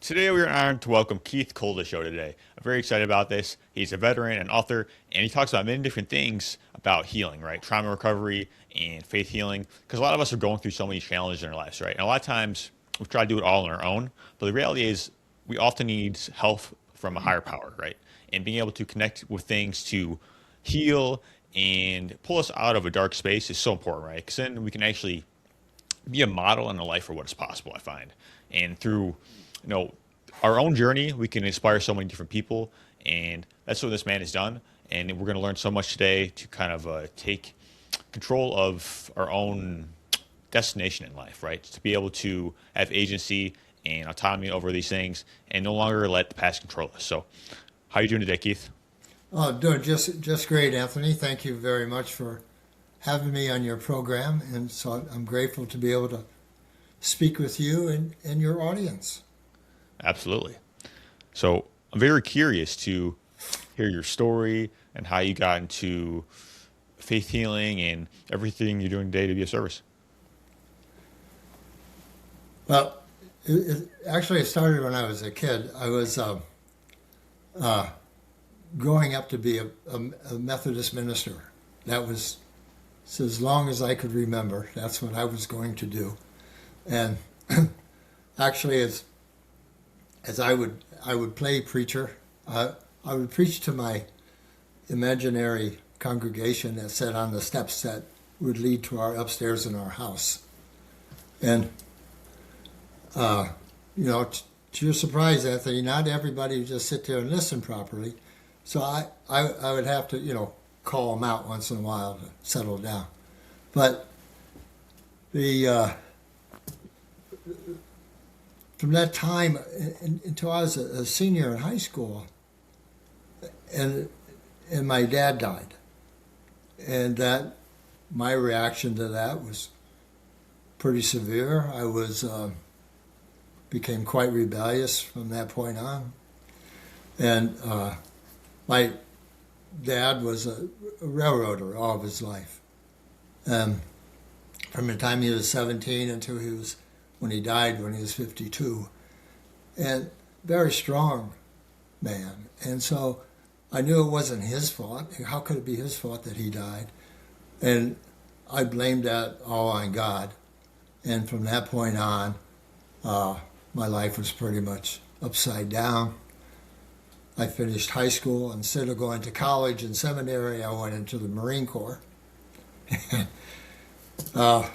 Today we are honored to welcome Keith Cole to the show today. I'm very excited about this. He's a veteran and author, and he talks about many different things about healing, right? Trauma recovery and faith healing, because a lot of us are going through so many challenges in our lives, right? And a lot of times we try to do it all on our own, but the reality is we often need help from a higher power, right? And being able to connect with things to heal and pull us out of a dark space is so important, right? Because then we can actually be a model in a life for what is possible, I find. And through, you know, our own journey, we can inspire so many different people. And that's what this man has done. And we're going to learn so much today to kind of take control of our own destination in life, right? To be able to have agency and autonomy over these things and no longer let the past control us. So, how are you doing today, Keith? Oh, doing just great, Anthony. Thank you very much for having me on your program, and so I'm grateful to be able to speak with you and your audience. Absolutely. So, I'm very curious to hear your story and how you got into faith healing and everything you're doing today to be of service. Well, actually, it started when I was a kid. I was uh, growing up to be a Methodist minister. That was so as long as I could remember. That's what I was going to do, and actually, as I would play preacher. I would preach to my imaginary congregation that sat on the steps that would lead to our upstairs in our house. And uh, to your surprise, Anthony, not everybody would just sit there and listen properly. So I would have to call them out once in a while to settle down. But the from that time until I was a senior in high school, and my dad died, and that my reaction to that was pretty severe. I was became quite rebellious from that point on, and my dad was a railroader all of his life. From the time he was 17 until when he died when he was 52, and very strong man. And so I knew it wasn't his fault. How could it be his fault that he died? And I blamed that all on God. And from that point on, my life was pretty much upside down. I finished high school. Instead of going to college and seminary, I went into the Marine Corps. uh,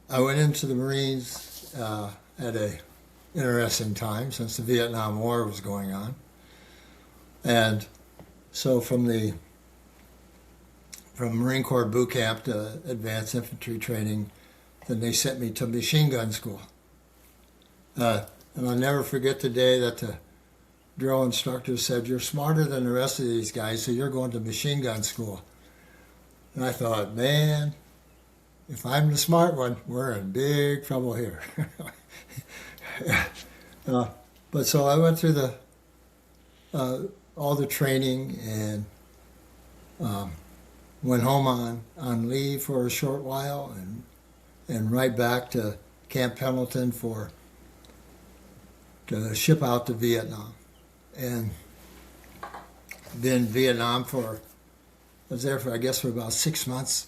I went into the Marines at a interesting time since the Vietnam War was going on. And so from Marine Corps boot camp to advanced infantry training, then they sent me to machine gun school. And I'll never forget the day that the drill instructor said, "You're smarter than the rest of these guys, so you're going to machine gun school." And I thought, man, if I'm the smart one, we're in big trouble here. But so I went through all the training and went home on leave for a short while and right back to Camp Pendleton to ship out to Vietnam. And then Vietnam I was there for, I guess, for about 6 months.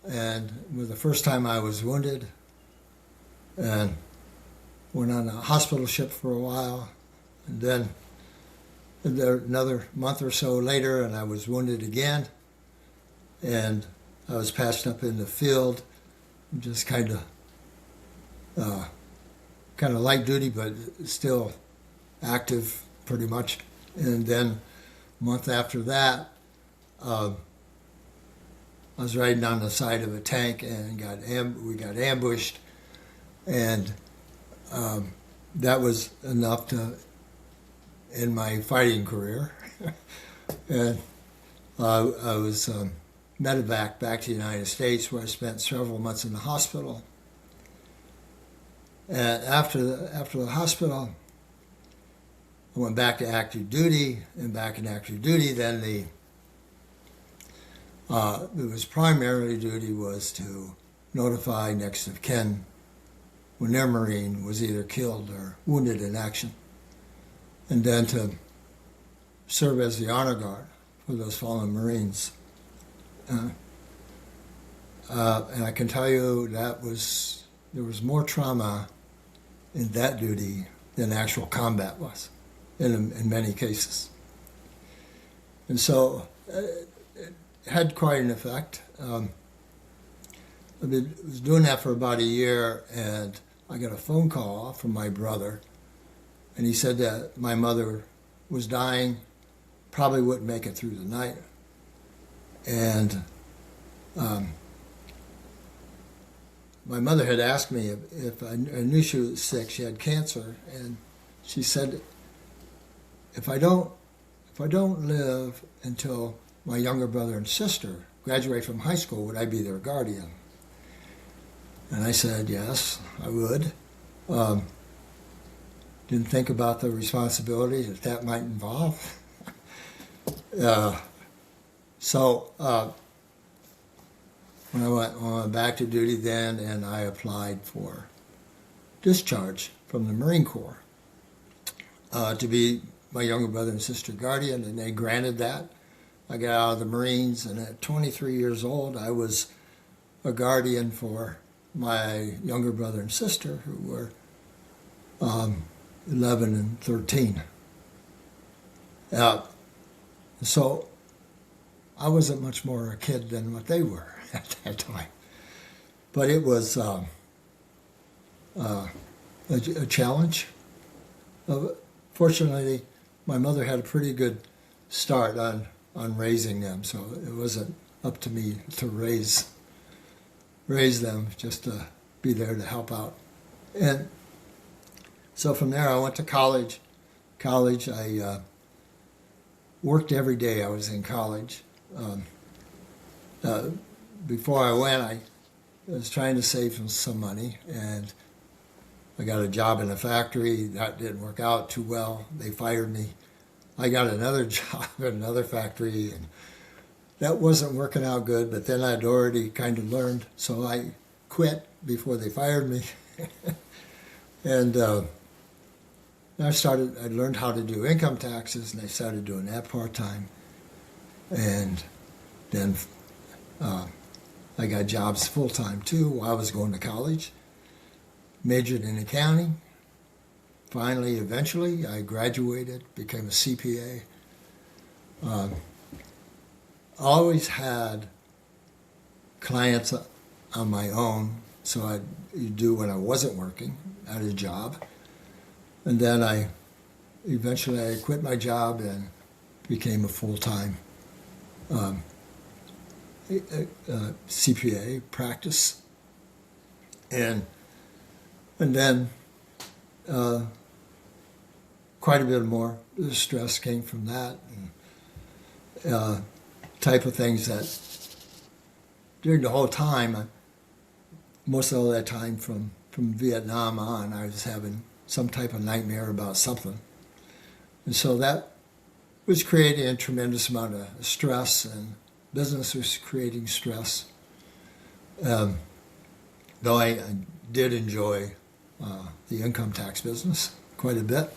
And it was the first time I was wounded, and went on a hospital ship for a while. And then another month or so later, and I was wounded again. And I was patched up in the field, just kind of light duty, but still active pretty much. And then a month after that, I was riding on the side of a tank and we got ambushed, and that was enough to end my fighting career. And I was medevac back to the United States, where I spent several months in the hospital. And after the hospital, I went back to active duty, and back in active duty, then it was primarily duty was to notify next of kin when their Marine was either killed or wounded in action. And then to serve as the honor guard for those fallen Marines. And I can tell you there was more trauma in that duty than actual combat was, in many cases. And so it had quite an effect. I was doing that for about a year, and I got a phone call from my brother, and he said that my mother was dying, probably wouldn't make it through the night. And my mother had asked me if I knew she was sick. She had cancer, and she said, if I don't live until my younger brother and sister graduate from high school, would I be their guardian? And I said, yes, I would. Didn't think about the responsibility that might involve. So when I went back to duty then, and I applied for discharge from the Marine Corps to be my younger brother and sister guardian, and they granted that. I got out of the Marines, and at 23 years old, I was a guardian for my younger brother and sister, who were 11 and 13. So I wasn't much more a kid than what they were at that time. But it was a challenge. Fortunately, my mother had a pretty good start on raising them, so it wasn't up to me to raise them, just to be there to help out. And so from there, I went to college. I worked every day I was in college. Before I went, I was trying to save some money, and I got a job in a factory. That didn't work out too well. They fired me. I got another job at another factory, and that wasn't working out good, but then I'd already kind of learned, so I quit before they fired me. And I learned how to do income taxes, and I started doing that part-time. And then I got jobs full-time too while I was going to college. Majored in accounting. Finally, eventually, I graduated, became a CPA. Always had clients on my own, so I'd do when I wasn't working at a job. And then eventually I quit my job and became a full-time CPA practice. And then quite a bit more stress came from that, and type of things that during the whole time, most of all that time from Vietnam on, I was having some type of nightmare about something. And so that was creating a tremendous amount of stress, and business was creating stress. Though I did enjoy the income tax business quite a bit.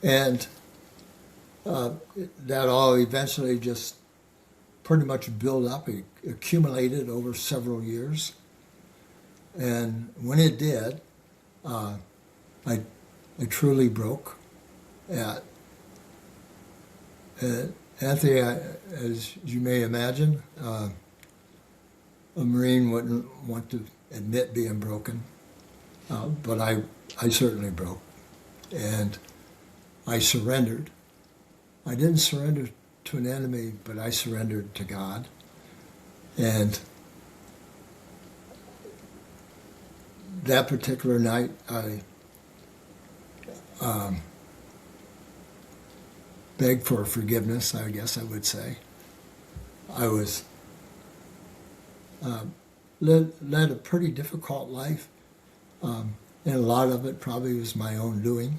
And that all eventually just pretty much built up, it accumulated over several years. And when it did, I truly broke. Anthony, as you may imagine, a Marine wouldn't want to admit being broken, but I certainly broke. And I surrendered. I didn't surrender to an enemy, but I surrendered to God. And that particular night, I begged for forgiveness, I guess I would say. I was led a pretty difficult life, and a lot of it probably was my own doing.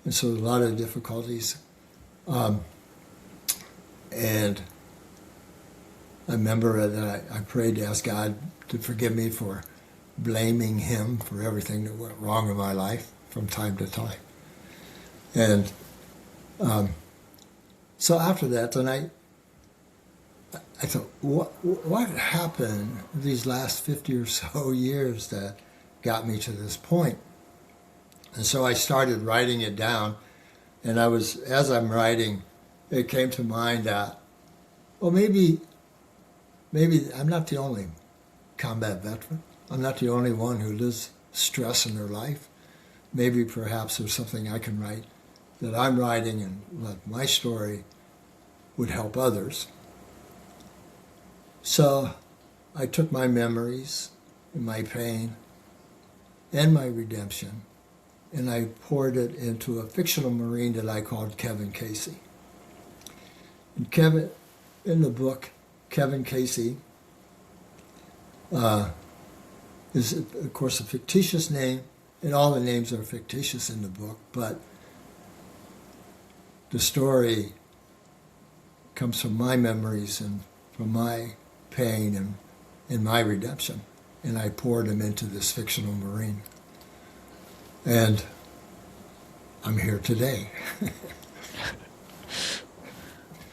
And so a lot of difficulties. And I remember that I prayed to ask God to forgive me for blaming him for everything that went wrong in my life from time to time. And so after that, then I thought, what happened these last 50 or so years that got me to this point? And so I started writing it down, and as I'm writing, it came to mind that, well, maybe I'm not the only combat veteran. I'm not the only one who lives stress in their life. Maybe perhaps there's something I can write that I'm writing, and let my story would help others. So I took my memories and my pain and my redemption, and I poured it into a fictional Marine that I called Kevin Casey. And Kevin, in the book, Kevin Casey is, of course, a fictitious name, and all the names are fictitious in the book, but the story comes from my memories and from my pain and my redemption. And I poured them into this fictional Marine. And I'm here today.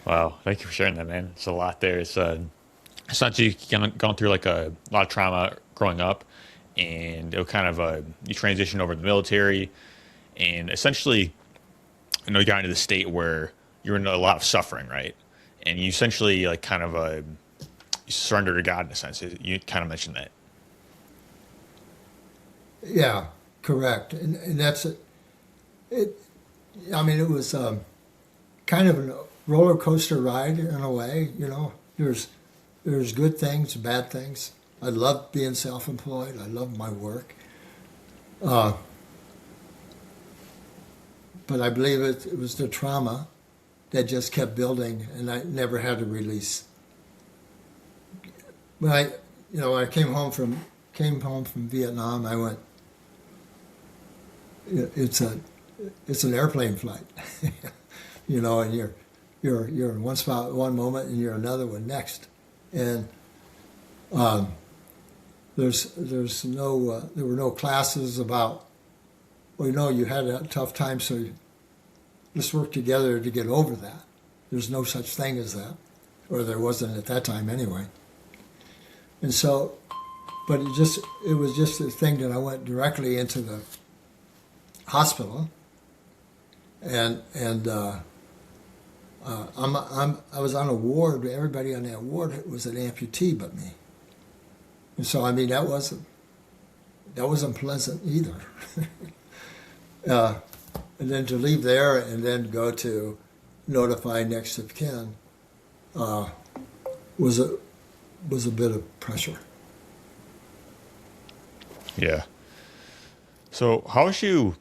Wow, thank you for sharing that, man. It's a lot there. It's not you gone through like a lot of trauma growing up, and it was kind of you transitioned over to the military, and essentially, you got into the state where you're in a lot of suffering, right? And you essentially like kind of you surrender to God in a sense. You kind of mentioned that. Yeah, correct. And that's it. I mean, it was kind of a roller coaster ride in a way. There's good things, bad things. I love being self-employed. I love my work. But I believe it was the trauma that just kept building, and I never had to release. When I came home from Vietnam, I went. It's an airplane flight, and you're in one spot one moment and you're another one next, and there were no classes about, well, you had a tough time, so let's work together to get over that. There's no such thing as that, or there wasn't at that time anyway. And so, but it was just a thing that I went directly into the hospital, and I was on a ward. Everybody on that ward was an amputee but me, and so I mean that wasn't pleasant either. And then to leave there and then go to notify next of kin was a bit of pressure. Yeah. So how would you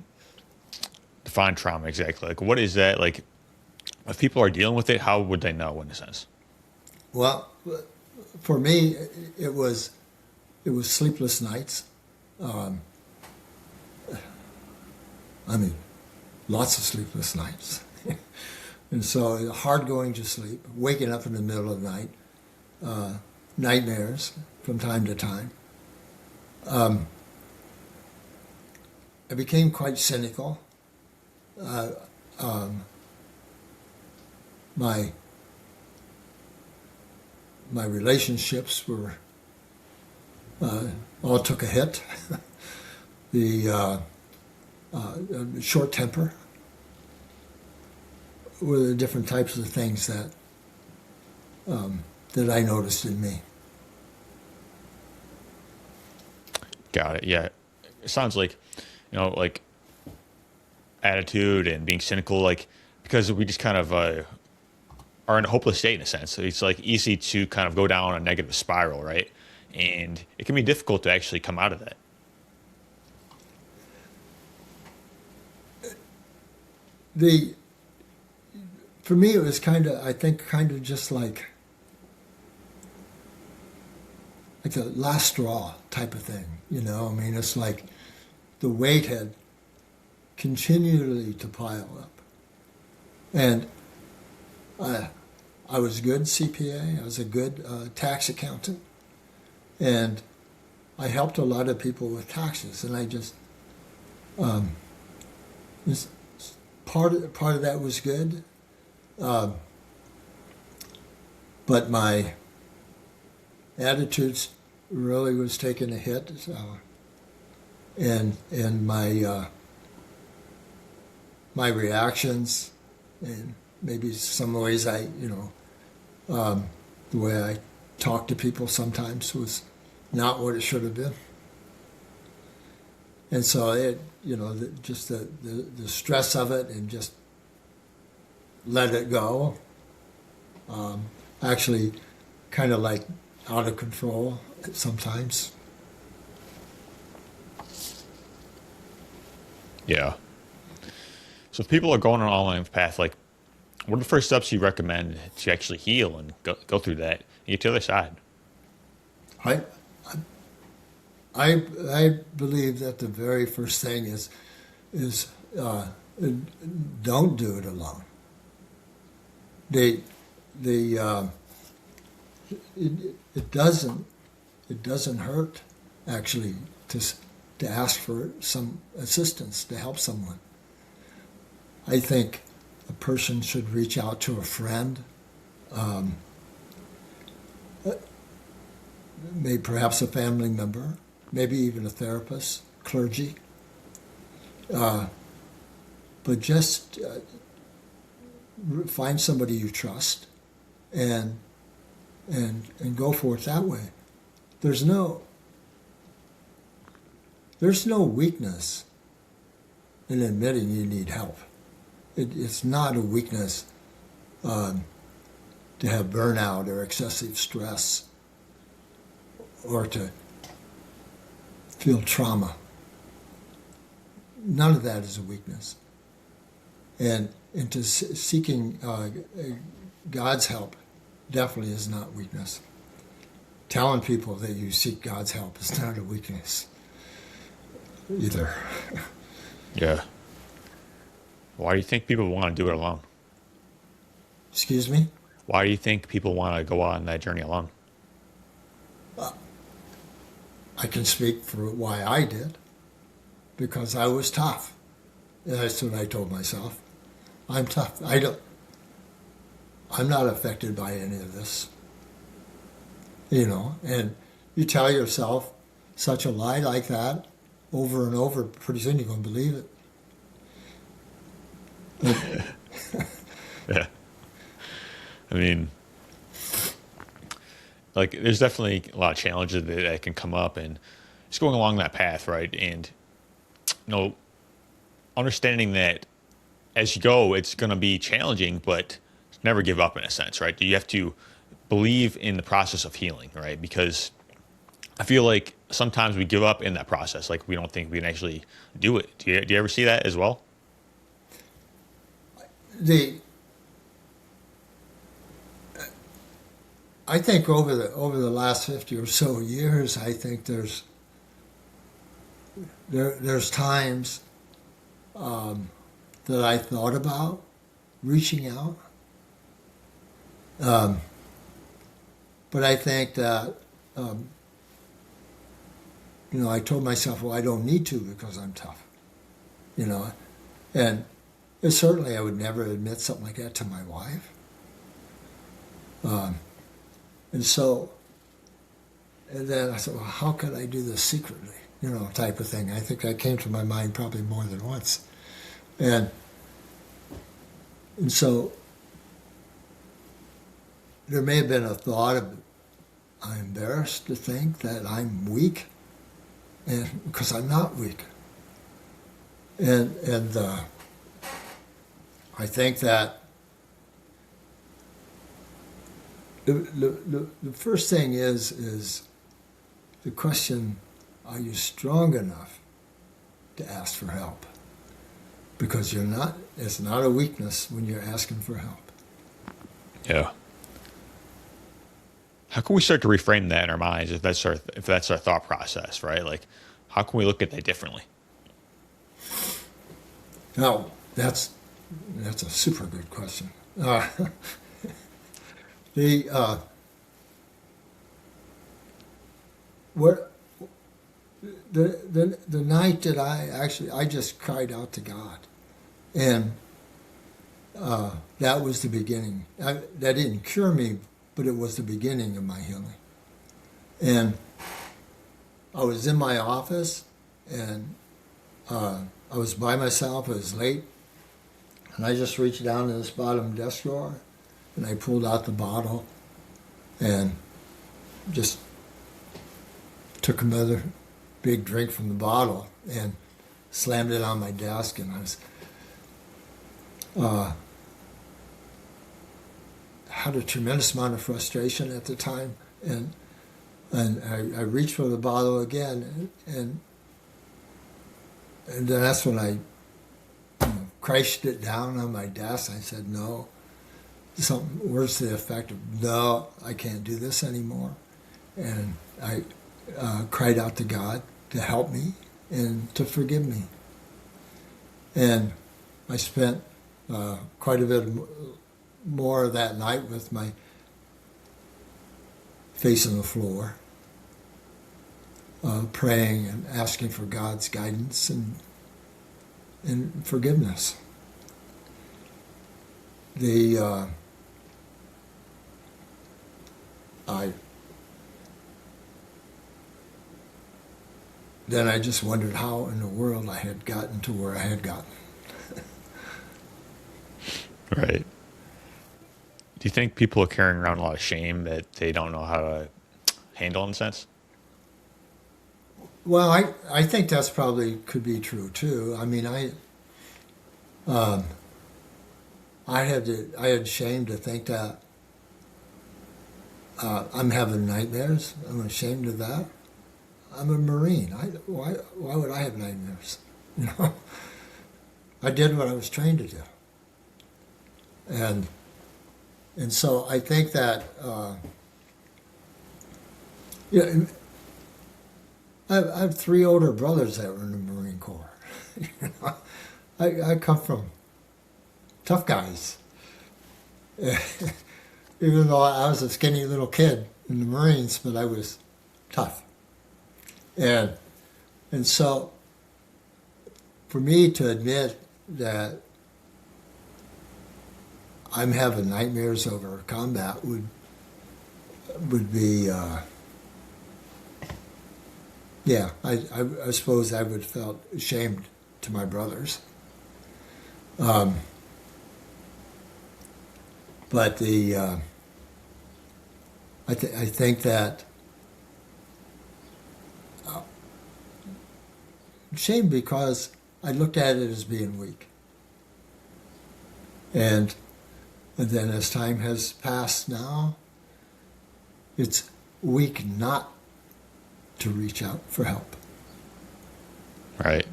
define trauma exactly? Like, what is that? Like, if people are dealing with it, how would they know in a sense? Well, for me, it was sleepless nights. I mean, lots of sleepless nights. And so hard going to sleep, waking up in the middle of the night, nightmares from time to time. I became quite cynical. My relationships were all took a hit. The short temper were the different types of things that I noticed in me. Got it. Yeah. It sounds like, like attitude and being cynical, like, because we just kind of are in a hopeless state in a sense. So it's like easy to kind of go down a negative spiral, right? And it can be difficult to actually come out of that. For me, it was kind of just like the last straw type of thing, I mean, it's like the weight had continually to pile up. And I was a good CPA, I was a good tax accountant, and I helped a lot of people with taxes, and I just this, part of that was good, but my attitudes really was taking a hit, and my reactions, and maybe some ways the way I talked to people sometimes was not what it should have been. And so just the stress of it, and just let it go. Actually, kind of like out of control sometimes. Yeah. So if people are going on an online path, like, what are the first steps you recommend to actually heal and go through that and get to the other side? I I believe that the very first thing is don't do it alone. The it doesn't hurt actually to ask for some assistance to help someone. I think a person should reach out to a friend, maybe perhaps a family member, maybe even a therapist, clergy. But just find somebody you trust, and go for it that way. There's no weakness in admitting you need help. It's not a weakness to have burnout or excessive stress, or to feel trauma. None of that is a weakness. And into seeking God's help definitely is not weakness. Telling people that you seek God's help is not a weakness either. Yeah. Why do you think people want to do it alone? Excuse me? Why do you think people want to go on that journey alone? I can speak for why I did, because I was tough. That's what I told myself. I'm tough. I'm not affected by any of this. And you tell yourself such a lie like that over and over, pretty soon you're going to believe it. Yeah. I mean, like, there's definitely a lot of challenges that can come up, and just going along that path, right? And, understanding that as you go, it's going to be challenging, but never give up in a sense, right? You have to believe in the process of healing, right? Because I feel like sometimes we give up in that process. Like, we don't think we can actually do it. Do you ever see that as well? I think over the last 50 or so years, I think there's times that I thought about reaching out, but I think that I told myself, well, I don't need to because I'm tough, and certainly I would never admit something like that to my wife. And then I thought, well, how could I do this secretly? Type of thing. I think that came to my mind probably more than once. And so there may have been a thought of, I'm embarrassed to think that I'm weak, and because I'm not weak. And I think that the first thing is the question, are you strong enough to ask for help? Because it's not a weakness when you're asking for help. Yeah. How can we start to reframe that in our minds if that's our thought process, right? Like, how can we look at that differently? Now, that's a super good question. the night that I just cried out to God, and that was the beginning. That didn't cure me, but it was the beginning of my healing. And I was in my office, and I was by myself. It was late, and I just reached down to this bottom desk drawer, and I pulled out the bottle, and just took another big drink from the bottle and slammed it on my desk, and I was had a tremendous amount of frustration at the time, and I reached for the bottle again, and then that's when I crashed it down on my desk. I said, no, something worse to the effect of, no, I can't do this anymore. And I cried out to God to help me and to forgive me. And I spent quite a bit more of that night with my face on the floor, praying and asking for God's guidance and forgiveness. Then I just wondered how in the world I had gotten to where I had gotten. Right. Do you think people are carrying around a lot of shame that they don't know how to handle, in a sense? Well, I think that's probably could be true too. I mean, I had shame to think that I'm having nightmares. I'm ashamed of that. I'm a Marine. Why would I have nightmares? You know, I did what I was trained to do, and so I think that yeah, I have three older brothers that were in the Marine Corps. You know, I come from tough guys. Even though I was a skinny little kid in the Marines, but I was tough. And so for me to admit that I'm having nightmares over combat would be, yeah, I suppose I would have felt ashamed to my brothers. But I think that shame because I looked at it as being weak. And then as time has passed now, it's weak not to reach out for help. Right.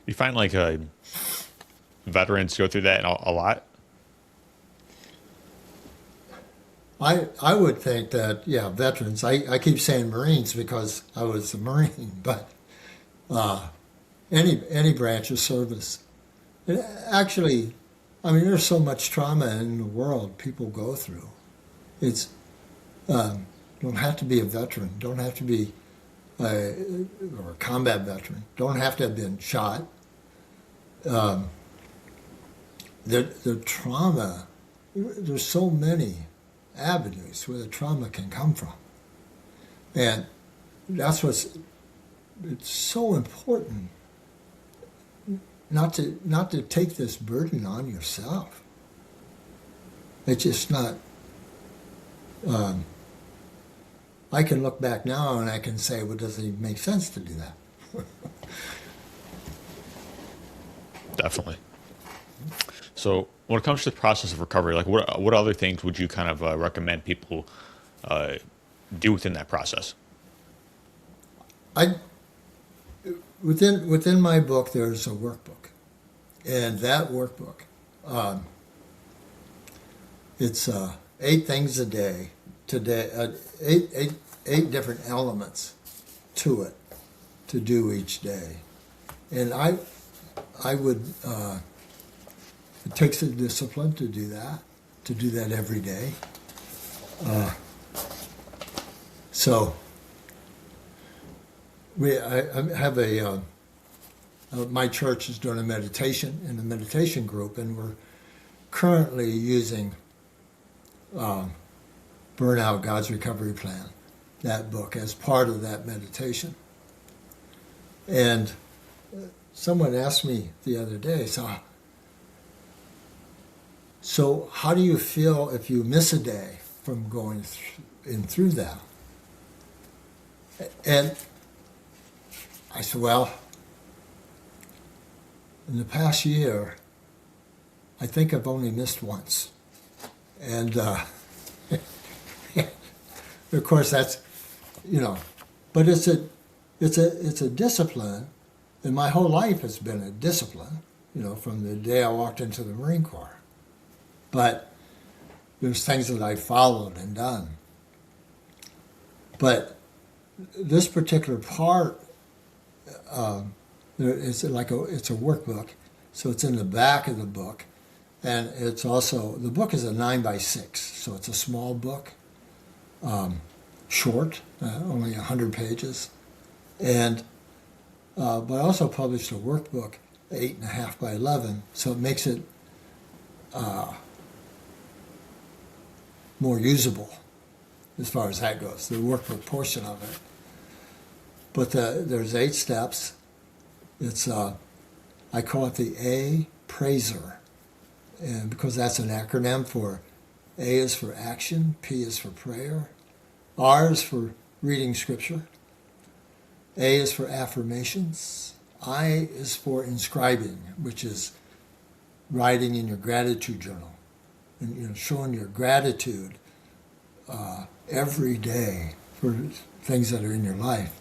You find like veterans go through that a lot? I would think that, yeah, veterans. I keep saying Marines because I was a Marine, but any branch of service. It actually, I mean, there's so much trauma in the world people go through. It's don't have to be a veteran, don't have to be or a combat veteran, don't have to have been shot. The trauma, there's so many avenues where the trauma can come from. And that's it's so important not to take this burden on yourself. It's just not, I can look back now and I can say, well, does it make sense to do that? Definitely. So when it comes to the process of recovery, like what other things would you kind of recommend people do within that process? Within my book, there's a workbook, and that workbook, it's 8 things a day. Eight different elements to it to do each day, and I would. It takes a discipline to do that every day. So I have my church is doing a meditation in a meditation group, and we're currently using Burnout: God's Recovery Plan, that book, as part of that meditation. And someone asked me the other day, so how do you feel if you miss a day from going through that? And I said, well, in the past year, I think I've only missed once. And of course that's, but it's a discipline, and my whole life has been a discipline, from the day I walked into the Marine Corps. But there's things that I followed and done. But this particular part, it's a workbook, so it's in the back of the book, and it's also, the book is a 9x6, so it's a small book, short, only 100 pages, and but I also published a workbook, 8.5 by 11, so it makes it more usable as far as that goes, the workbook portion of it. But there's 8 steps. It's I call it the A Praiser, and because that's an acronym for A is for action, P is for prayer, R is for reading scripture, A is for affirmations, I is for inscribing, which is writing in your gratitude journal, and showing your gratitude every day for things that are in your life.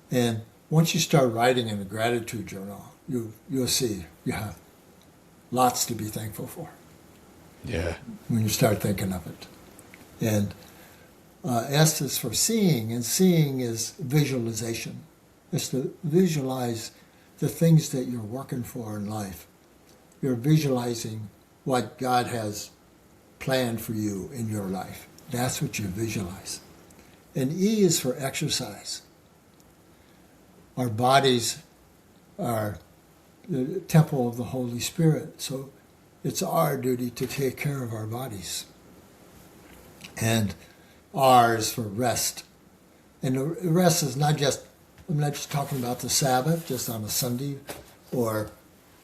And once you start writing in a gratitude journal, you'll see you have lots to be thankful for. Yeah. When you start thinking of it. And S is for seeing, and seeing is visualization. It's to visualize the things that you're working for in life. You're visualizing what God has planned for you in your life. That's what you visualize. And E is for exercise. Our bodies are the temple of the Holy Spirit, so it's our duty to take care of our bodies. And R is for rest. And the rest is I'm not just talking about the Sabbath, just on a Sunday, or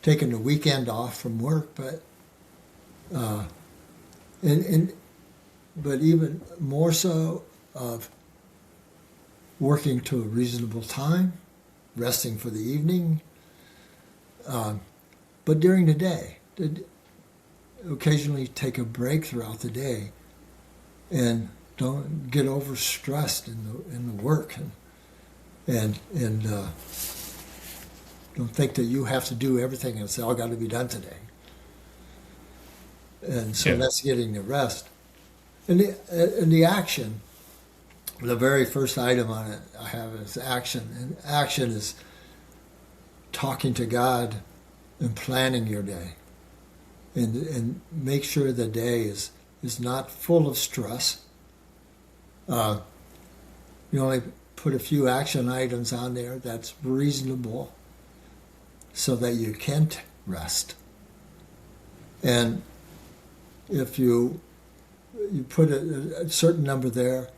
taking the weekend off from work, but but even more so of working to a reasonable time, resting for the evening, but during the day, occasionally take a break throughout the day, and don't get overstressed in the work, and don't think that you have to do everything and it's all got to be done today. And so that's getting the rest. And the action, the very first item on it I have is action. And action is talking to God and planning your day. And make sure the day is not full of stress. You only put a few action items on there that's reasonable so that you can rest. And if you put a certain number there,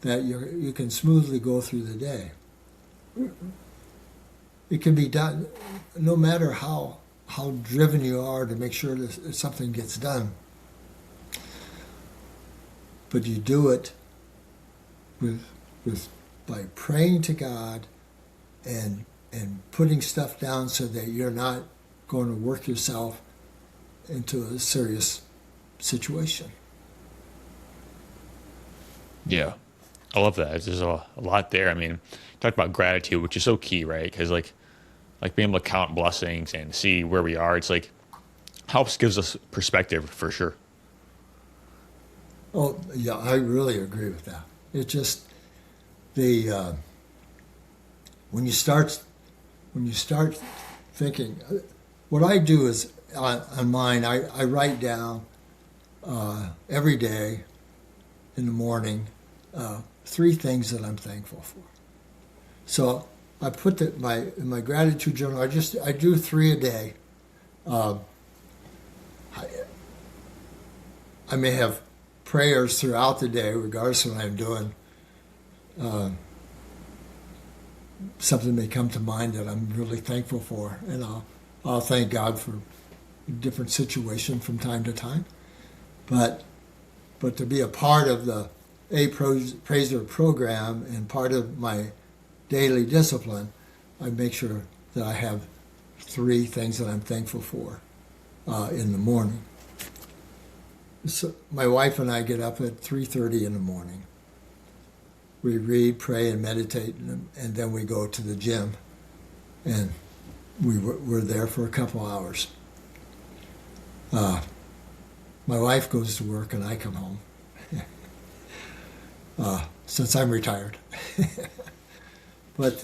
that you can smoothly go through the day. It can be done no matter how driven you are to make sure that something gets done. But you do it by praying to God and putting stuff down so that you're not going to work yourself into a serious situation. Yeah. I love that. There's a lot there. I mean, talk about gratitude, which is so key, right? Because like being able to count blessings and see where we are, it's like gives us perspective for sure. Oh yeah, I really agree with that. It just when you start thinking, what I do is on mine, I write down every day in the morning 3 things that I'm thankful for. So I put in my gratitude journal. I do 3 a day. Um, I, I may have prayers throughout the day, regardless of what I'm doing. Uh, Something may come to mind that I'm really thankful for, and I'll thank God for a different situation from time to time. But to be a part of the Praiser program and part of my daily discipline, I make sure that I have 3 things that I'm thankful for in the morning. So my wife and I get up at 3:30 in the morning. We read, pray, and meditate, and then we go to the gym, and we're there for a couple hours. My wife goes to work, and I come home. Since I'm retired. But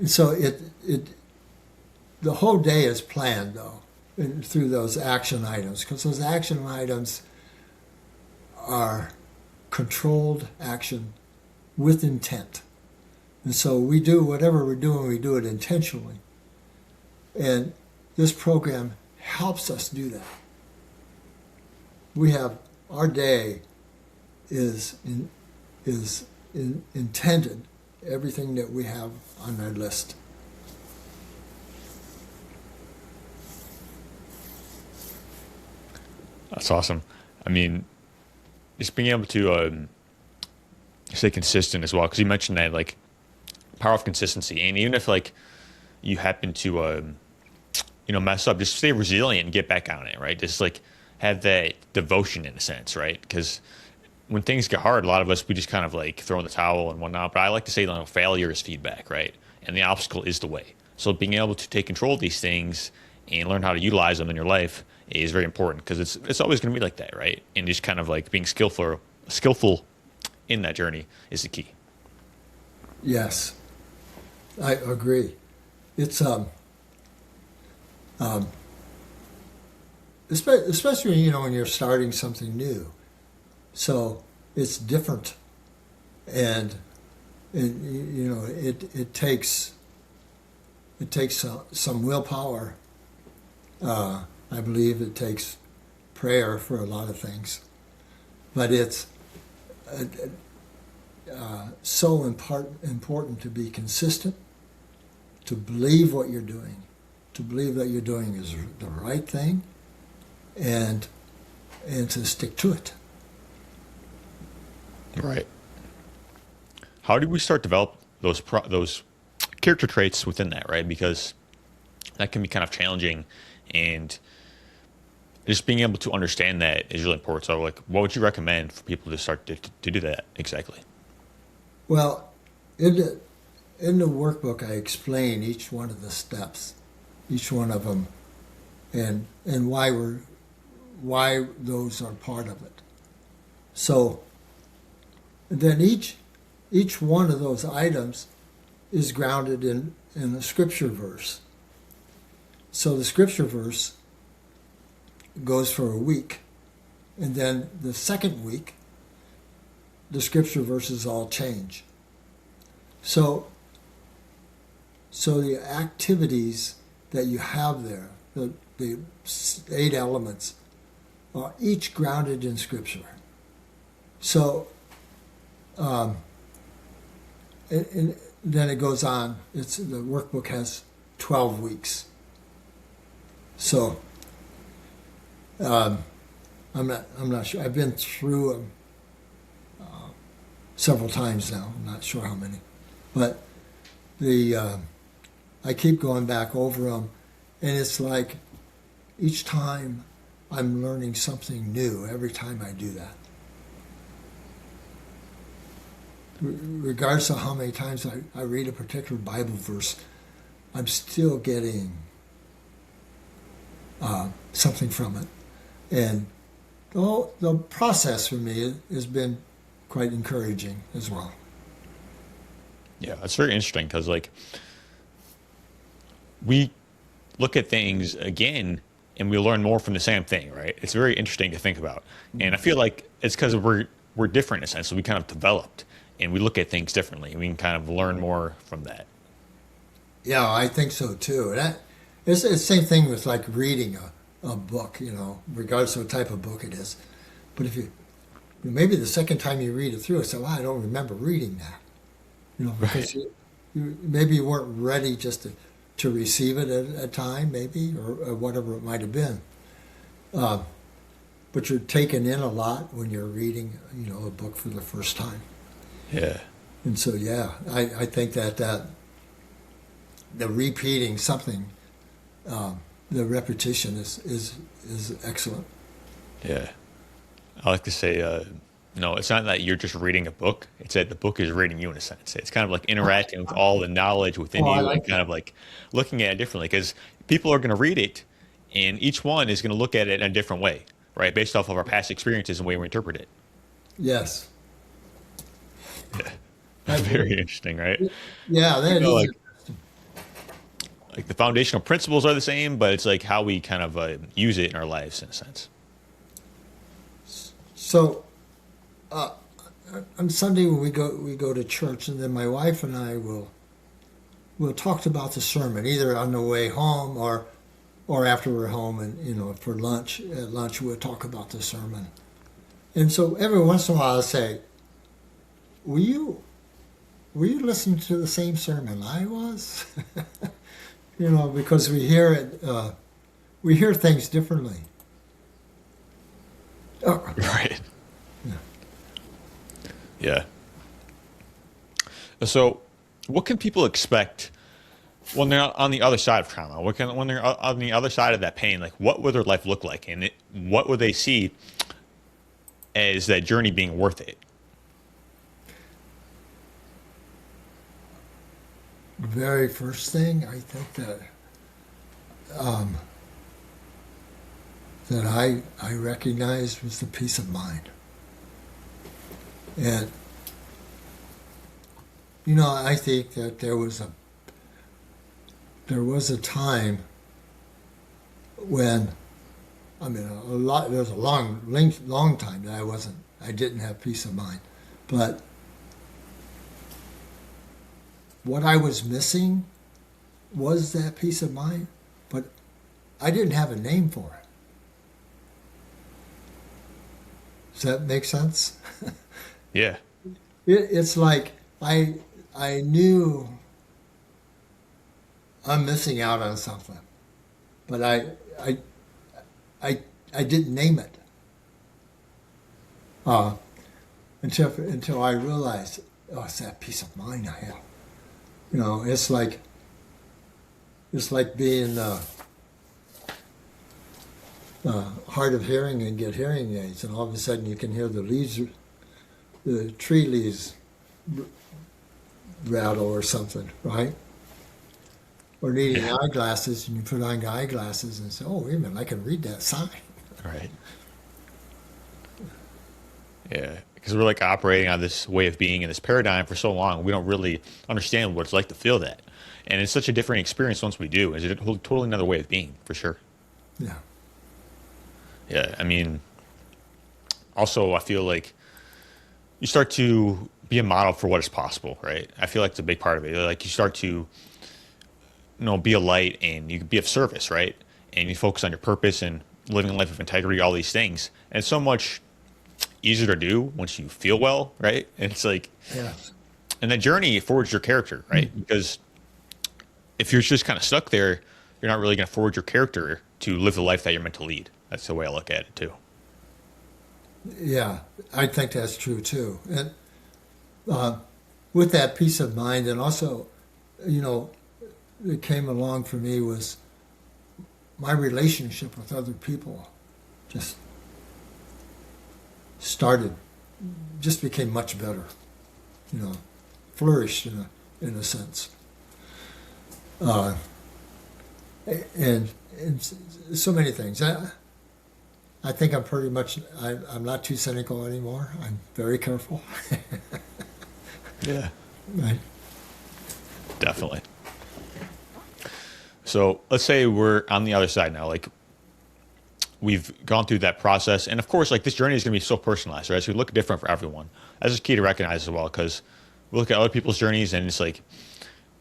so the whole day is planned though, through those action items, because those action items are controlled action with intent. And so we do whatever we're doing, we do it intentionally. And this program helps us do that. We have our day is intended, everything that we have on our list. That's awesome. I mean, just being able to stay consistent as well, because you mentioned that like power of consistency, and even if like you happen to mess up, just stay resilient and get back on it, right? Just like have that devotion in a sense, right? Because when things get hard, a lot of us, we just kind of like throw in the towel and whatnot. But I like to say, failure is feedback, right? And the obstacle is the way. So being able to take control of these things and learn how to utilize them in your life is very important, because it's always going to be like that, right? And just kind of like being skillful in that journey is the key. Yes, I agree. It's especially when you're starting something new, so it's different, and it takes some willpower. I believe it takes prayer for a lot of things, but it's so important to be consistent, to believe what you're doing, to believe that you're doing is the right thing, and to stick to it. Right. How do we start develop those character traits within that, right? Because that can be kind of challenging, and just being able to understand that is really important. So, like, what would you recommend for people to start to do that exactly? Well, in the workbook, I explain each one of the steps, each one of them, and why those are part of it. So then each one of those items is grounded in a scripture verse. So the scripture verse goes for a week, and then the second week, the scripture verses all change. So the activities that you have there, the 8 elements, are each grounded in scripture. So, and then it goes on. The workbook has 12 weeks. So, I'm not sure. I've been through them several times now. I'm not sure how many, but I keep going back over them, and it's like each time I'm learning something new every time I do that. Regardless of how many times I read a particular Bible verse, I'm still getting something from it. And the process for me has been quite encouraging as well. Yeah, that's very interesting, because like we look at things again and we learn more from the same thing, right? It's very interesting to think about, and I feel like it's because we're different in a sense. So we kind of developed and we look at things differently. We can kind of learn more from that. Yeah, I think so too. It's the same thing with like reading a book, regardless of what type of book it is. But if maybe the second time you read it through, it's like, well, I don't remember reading that, because Right. maybe you weren't ready just to receive it at a time, maybe, or whatever it might have been. Uh, but you're taking in a lot when you're reading, a book for the first time. Yeah. And so, yeah, I think that the repeating something, the repetition is excellent. Yeah. I like to say, no, it's not that you're just reading a book. It's that the book is reading you in a sense. It's kind of like interacting with all the knowledge within Oh, I you and like kind that. of like looking at it differently because people are going to read it and each one is going to look at it in a different way, right? Based off of our past experiences and the way we interpret it. Yes. That's That, very interesting, right? yeah, You that know, is. like the foundational principles are the same, but it's like how we kind of use it in our lives in a sense. So on Sunday when we go to church, and then my wife and I will talk about the sermon either on the way home or after we're home, and for lunch. At lunch we'll talk about the sermon. And so every once in a while I'll say, "Were you listening to the same sermon I was?" Because we hear it, we hear things differently. Oh, Right. yeah. Yeah. So, what can people expect when they're on the other side of trauma? When they're on the other side of that pain? Like, what would their life look like, and what would they see as that journey being worth it? Very first thing I think um, that I recognized was the peace of mind. And I think that there was a time when, I mean, there was a long time that I didn't have peace of mind. But what I was missing was that peace of mind, but I didn't have a name for it. Does that make sense? Yeah. It's like I knew I'm missing out on something, but I I I didn't name it uh, until I realized, oh, it's that peace of mind I have. It's like being hard of hearing and get hearing aids, and all of a sudden you can hear the tree leaves rattle or something, right? Or needing Yeah. eyeglasses, and you put on your eyeglasses and say, "Oh, wait a minute, I can read that sign." Right. Yeah. Because we're like operating on this way of being in this paradigm for so long, we don't really understand what it's like to feel that. And it's such a different experience once we do. It's a totally another way of being, for sure. Yeah, Yeah. I mean, also, I feel like you start to be a model for what is possible, right? I feel like it's a big part of it. Like you start to, be a light and you can be of service, right? And you focus on your purpose and living a life of integrity, all these things. And it's so much easier to do once you feel well, right? And it's like, yeah, and that journey forwards your character, right? Because if you're just kind of stuck there, you're not really going to forward your character to live the life that you're meant to lead. That's the way I look at it too. yeah. I think that's true too. And with that peace of mind, and also, you know, that came along for me was my relationship with other people. Just started, just became much better. Flourished in a sense. Uh, and so many things. I think I'm pretty much. I'm not too cynical anymore. I'm very careful. Yeah, Right. definitely. So let's say we're on the other side now. Like, we've gone through that process. And of course, like this journey is going to be so personalized, right? So we look different for everyone. That's just key to recognize as well, because we look at other people's journeys and it's like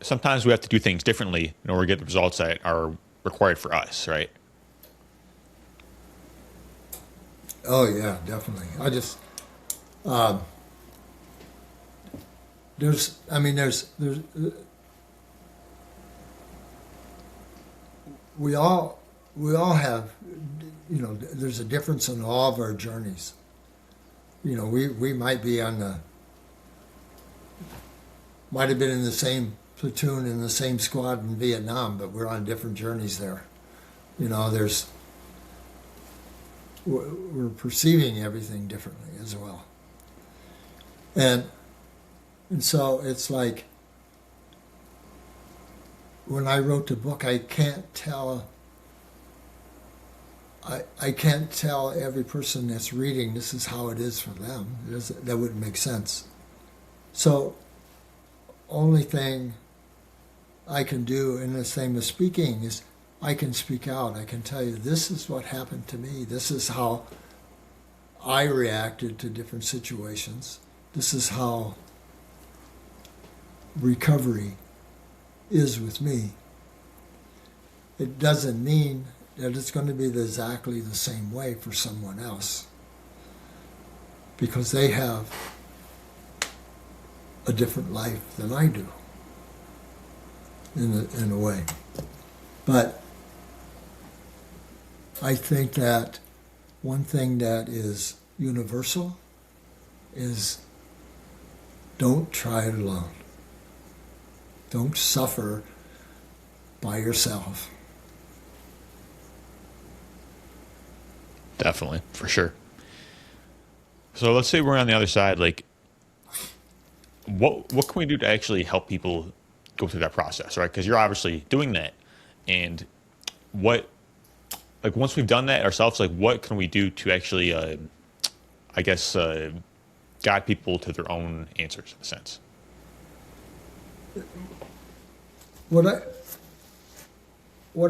sometimes we have to do things differently in order to get the results that are required for us, right? Oh yeah, definitely. I just there's we all have, there's a difference in all of our journeys. We might be might have been in the same platoon in the same squad in Vietnam, but we're on different journeys there. There's we're perceiving everything differently as well, and so it's like when I wrote the book, I can't tell every person that's reading this is how it is for them. That wouldn't make sense. So only thing I can do in the same as speaking is I can speak out. I can tell you this is what happened to me. This is how I reacted to different situations. This is how recovery is with me. It doesn't mean that it's going to be exactly the same way for someone else, because they have a different life than I do in a way. But I think that one thing that is universal is don't try it alone. Don't suffer by yourself. Definitely, for sure. So let's say we're on the other side. Like, what can we do to actually help people go through that process, right? Because you're obviously doing that, and what, like, once we've done that ourselves, like, what can we do to actually, I guess, guide people to their own answers in a sense? What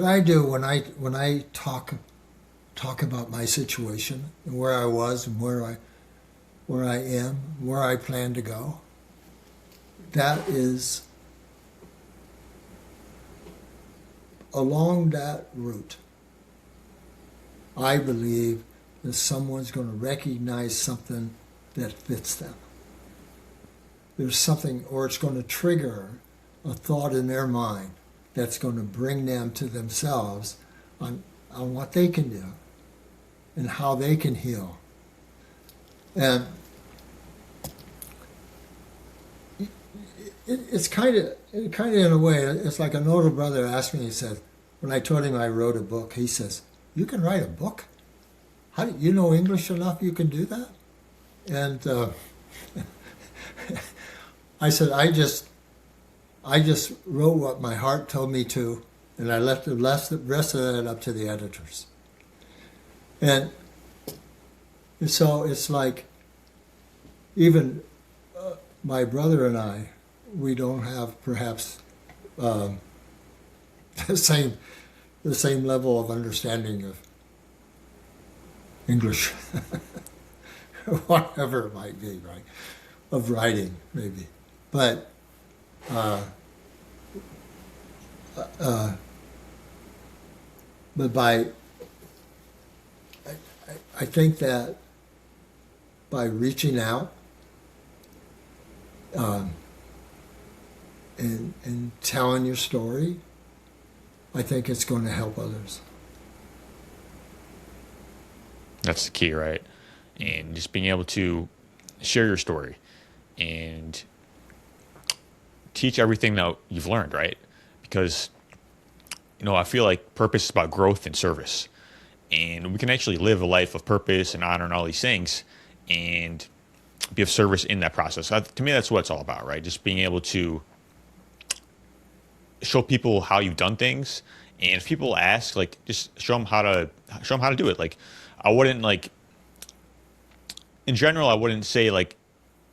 I do when I talk about my situation and where I was and where I am, where I plan to go, that is along that route. I believe that someone's going to recognize something that fits them. There's something, or it's going to trigger a thought in their mind that's going to bring them to themselves on what they can do and how they can heal. And it's kind of in a way, it's like an older brother asked me, he said, when I told him I wrote a book, he says, "You can write a book? How do you know English enough you can do that?" And I said, I just wrote what my heart told me to, and I left the rest of that up to the editors. And so it's like, even my brother and I, we don't have perhaps the same level of understanding of English, whatever it might be, right? Of writing, maybe, but. But I think that by reaching out and telling your story, I think it's going to help others. That's the key, right? And just being able to share your story and teach everything that you've learned, right? Because, I feel like purpose is about growth and service. And we can actually live a life of purpose and honor and all these things and be of service in that process. To me, that's what it's all about, right? Just being able to show people how you've done things. And if people ask, like, just show them how to do it. Like, I wouldn't, like, in general, I wouldn't say, like,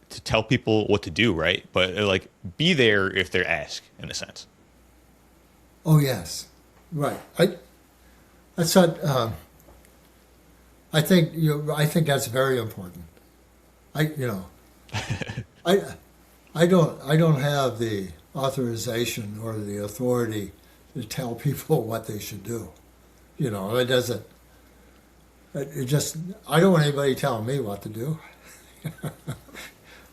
to tell people what to do, right? But like, be there if they ask, in a sense. Oh yes, right. I thought I think that's very important. I I don't have the authorization or the authority to tell people what they should do. It doesn't. It just I don't want anybody telling me what to do.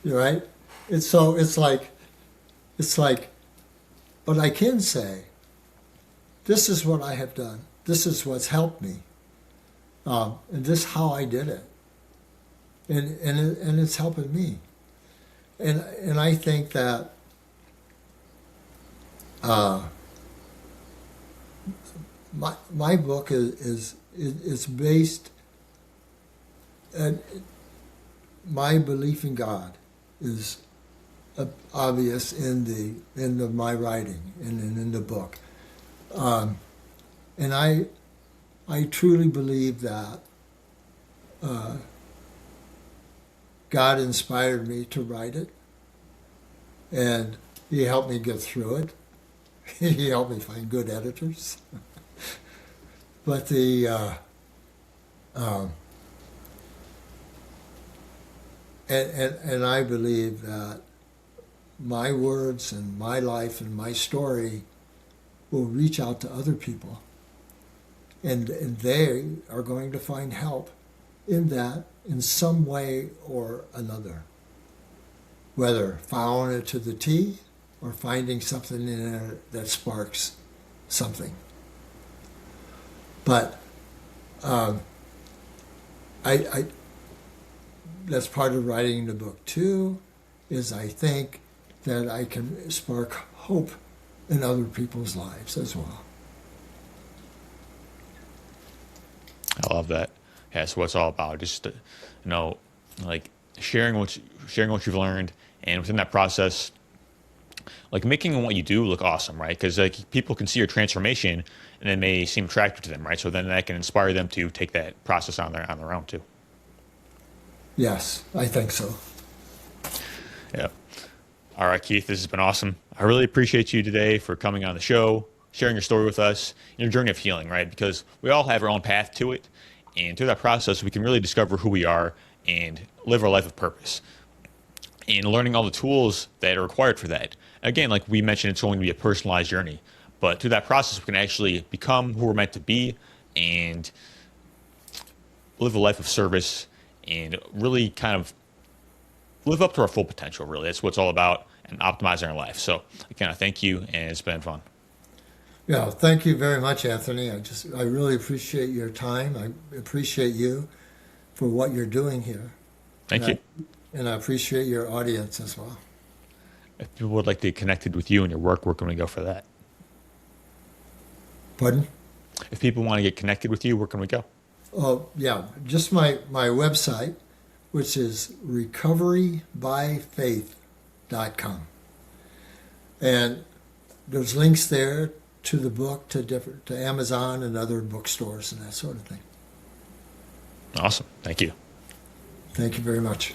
You're right. It's like, but I can say, this is what I have done. This is what's helped me, and this is how I did it, and it's helping me, and I think that my book is based. My belief in God is obvious in my writing and in the book, and I truly believe that God inspired me to write it, and He helped me get through it. He helped me find good editors, but and I believe that my words and my life and my story will reach out to other people, and they are going to find help in that in some way or another, whether following it to the T or finding something in there that sparks something. But I that's part of writing the book too, is I think that I can spark hope in other people's lives as well. I love that. Yeah, that's what it's all about. Just like sharing what you've learned, and within that process, like making what you do look awesome, right? Because like people can see your transformation, and it may seem attractive to them, right? So then that can inspire them to take that process on their own too. Yes, I think so. Yeah. All right, Keith, this has been awesome. I really appreciate you today for coming on the show, sharing your story with us, your journey of healing, right? Because we all have our own path to it. And through that process, we can really discover who we are and live our life of purpose. And learning all the tools that are required for that. Again, like we mentioned, it's going to be a personalized journey. But through that process, we can actually become who we're meant to be and live a life of service and really kind of live up to our full potential, really. That's what it's all about, and optimizing our life. So, again, I thank you, and it's been fun. Yeah, thank you very much, Anthony. I really appreciate your time. I appreciate you for what you're doing here. Thank you. And I appreciate your audience as well. If people would like to get connected with you and your work, where can we go for that? Pardon? If people want to get connected with you, where can we go? Oh, yeah, just my website, which is recoverybyfaith.com. And there's links there to the book, to Amazon and other bookstores and that sort of thing. Awesome. Thank you. Thank you very much.